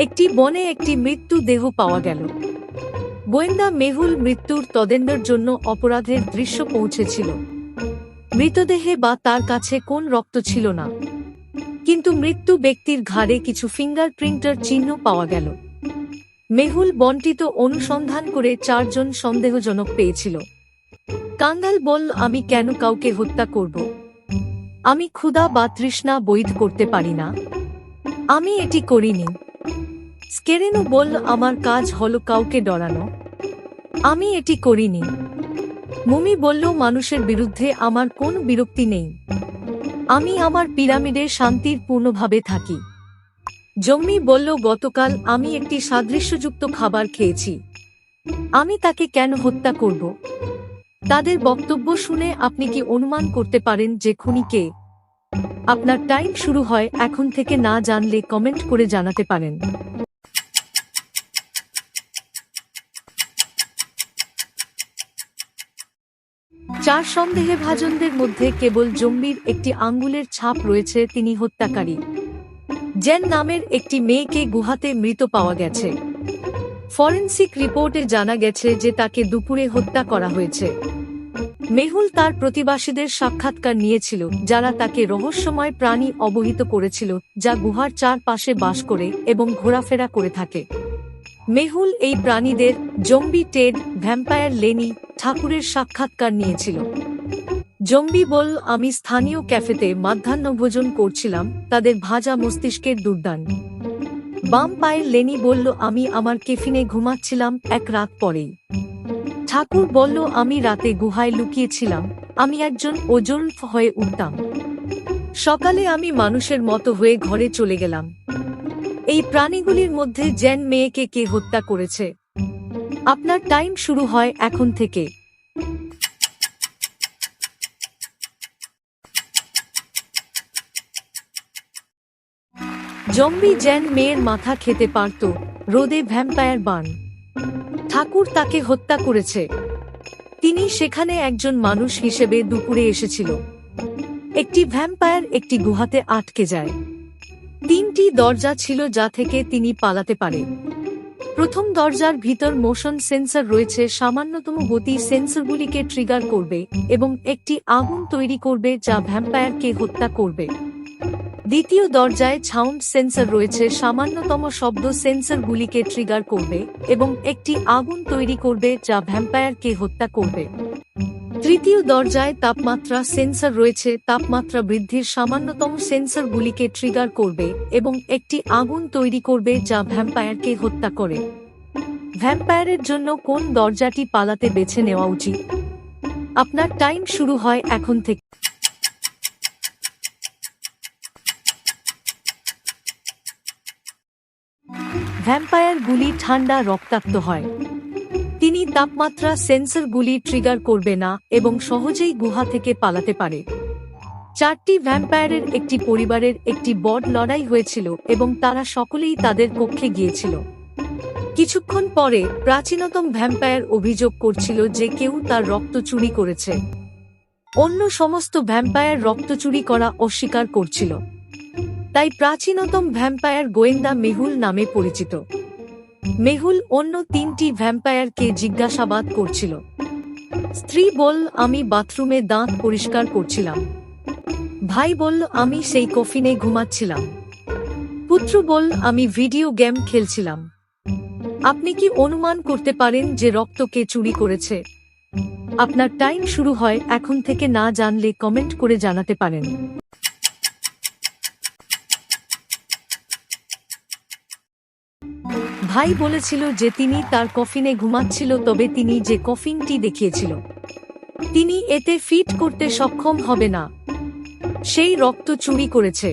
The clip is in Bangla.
একটি বনে একটি মৃত্যু দেহ পাওয়া গেল। গোয়েন্দা মেহুল মৃত্যুর তদন্তের জন্য অপরাধের দৃশ্য পৌঁছেছিল। মৃতদেহে বা তার কাছে কোন রক্ত ছিল না, কিন্তু মৃত্যু ব্যক্তির ঘাড়ে কিছু ফিঙ্গারপ্রিন্টের চিহ্ন পাওয়া গেল। মেহুল বন্টিত অনুসন্ধান করে 4 জন সন্দেহজনক পেয়েছিল। কাঙ্গাল বলল, আমি কেন কাউকে হত্যা করব? আমি ক্ষুধা বা তৃষ্ণা বৈধ করতে পারি না। আমি এটি করিনি। স্কেরেনু বলল, আমার কাজ হলো কাউকে ডরানো। আমি এটি করিনি। মুমি বলল, মানুষের বিরুদ্ধে আমার কোনো বিরক্তি নেই। আমি আমার পিরামিডে শান্তির পূর্ণভাবে থাকি। জম্মি বলল, গতকাল আমি একটি সাদৃশ্যযুক্ত খাবার খেয়েছি। আমি তাকে কেন হত্যা করব? তাদের বক্তব্য শুনে আপনি কি অনুমান করতে পারেন যে খুনি কে? আপনার টাইম শুরু হয় এখন থেকে। না জানলে কমেন্ট করে জানাতে পারেন। 4 সন্দেহভাজনদের মধ্যে কেবল জম্বির একটি আঙ্গুলের ছাপ রয়েছে, তিনি হত্যাকারী। জেন নামের একটি মেয়েকে গুহাতে মৃত পাওয়া গেছে। ফরেনসিক রিপোর্টে জানা গেছে যে তাকে দুপুরে হত্যা করা হয়েছে। মেহুল তার প্রতিবাসীদের সাক্ষাৎকার নিয়েছিল, যারা তাকে রহস্যময় প্রাণী অবহিত করেছিল যা গুহার চারপাশে বাস করে এবং ঘোরাফেরা করে থাকে। মেহুল এই প্রাণীদের জম্বি টেড, ভ্যাম্পায়ার লেনি, ঠাকুরের সাক্ষাৎকার নিয়েছিল। জম্বি বলল, আমি স্থানীয় ক্যাফেতে মধ্যাহ্নভোজন করছিলাম, তাদের ভাজা মস্তিষ্কের দুর্দান্ত। বাম্পায়ার লেনি বলল, আমি আমার কেফিনে ঘুমাচ্ছিলাম এক রাত পরেই। ঠাকুর বলল, আমি রাতে গুহায় লুকিয়েছিলাম, আমি একজন ওজন হয়ে উঠতাম। সকালে আমি মানুষের মতো হয়ে ঘরে চলে গেলাম। এই প্রাণীগুলির মধ্যে জেন মেয়েকে কে হত্যা করেছে? আপনার টাইম শুরু হয় এখন থেকে। জম্বি জেন মেয়ের মাথা খেতে পারত, রোদে ভ্যাম্পায়ার বান। ঠাকুর তাকে হত্যা করেছে। তিনি সেখানে একজন মানুষ হিসেবে দুপুরে এসেছিল। একটি ভ্যাম্পায়ার একটি গুহাতে আটকে যায়। 3টি দরজা ছিল যা থেকে তিনি পালাতে পারে। প্রথম দরজার ভিতর মোশন সেন্সর রয়েছে, সামান্যতম গতি সেন্সরগুলিকে ট্রিগার করবে এবং একটি আগুন তৈরি করবে যা ভ্যাম্পায়ারকে হত্যা করবে। দ্বিতীয় দরজায় সাউন্ড সেন্সর রয়েছে, সামান্যতম শব্দ সেন্সরগুলিকে ট্রিগার করবে এবং একটি আগুন তৈরি করবে যা ভ্যাম্পায়ারকে হত্যা করবে। তৃতীয় দরজায় তাপমাত্রা সেন্সর রয়েছে, তাপমাত্রা বৃদ্ধির সামান্যতম সেন্সরগুলিকে ট্রিগার করবে এবং একটি আগুন তৈরি করবে যা ভ্যাম্পায়ারকে হত্যা করে। ভ্যাম্পায়ারের জন্য কোন দরজাটি পালাতে বেছে নেওয়া উচিত? আপনার টাইম শুরু হয় এখন থেকে। ভ্যাম্পায়ারগুলি ঠান্ডা রক্তাক্ত হয়। তিনি তাপমাত্রা সেন্সরগুলি ট্রিগার করবে না এবং সহজেই গুহা থেকে পালাতে পারে। 4টি ভ্যাম্পায়ারের একটি পরিবারের একটি বড় লড়াই হয়েছিল এবং তারা সকলেই তাদের কক্ষে গিয়েছিল। কিছুক্ষণ পরে প্রাচীনতম ভ্যাম্পায়ার অভিযোগ করছিল যে কেউ তার রক্ত চুরি করেছে। অন্য সমস্ত ভ্যাম্পায়ার রক্ত চুরি করা অস্বীকার করছিল। তাই প্রাচীনতম ভ্যাম্পায়ার গোয়েন্দা মেহুল নামে পরিচিত। মেহুল অন্য 3টি ভ্যাম্পায়ারকে জিজ্ঞাসাবাদ করছিল। স্ত্রী বলল, আমি বাথরুমে দাঁত পরিষ্কার করছিলাম। ভাই বলল, আমি সেই কফিনে ঘুমাচ্ছিলাম। পুত্র বলল, আমি ভিডিও গেম খেলছিলাম। আপনি কি অনুমান করতে পারেন যে রক্ত কে চুরি করেছে? আপনার টাইম শুরু হয় এখন থেকে। না জানলে কমেন্ট করে জানাতে পারেন। ভাই বলেছিল যে তিনি তার কফিনে ঘুমাচ্ছিল, তবে তিনি যে কফিনটি দেখিয়েছিল তিনি এতে ফিট করতে সক্ষম হবে না। সেই রক্ত চুরি করেছে।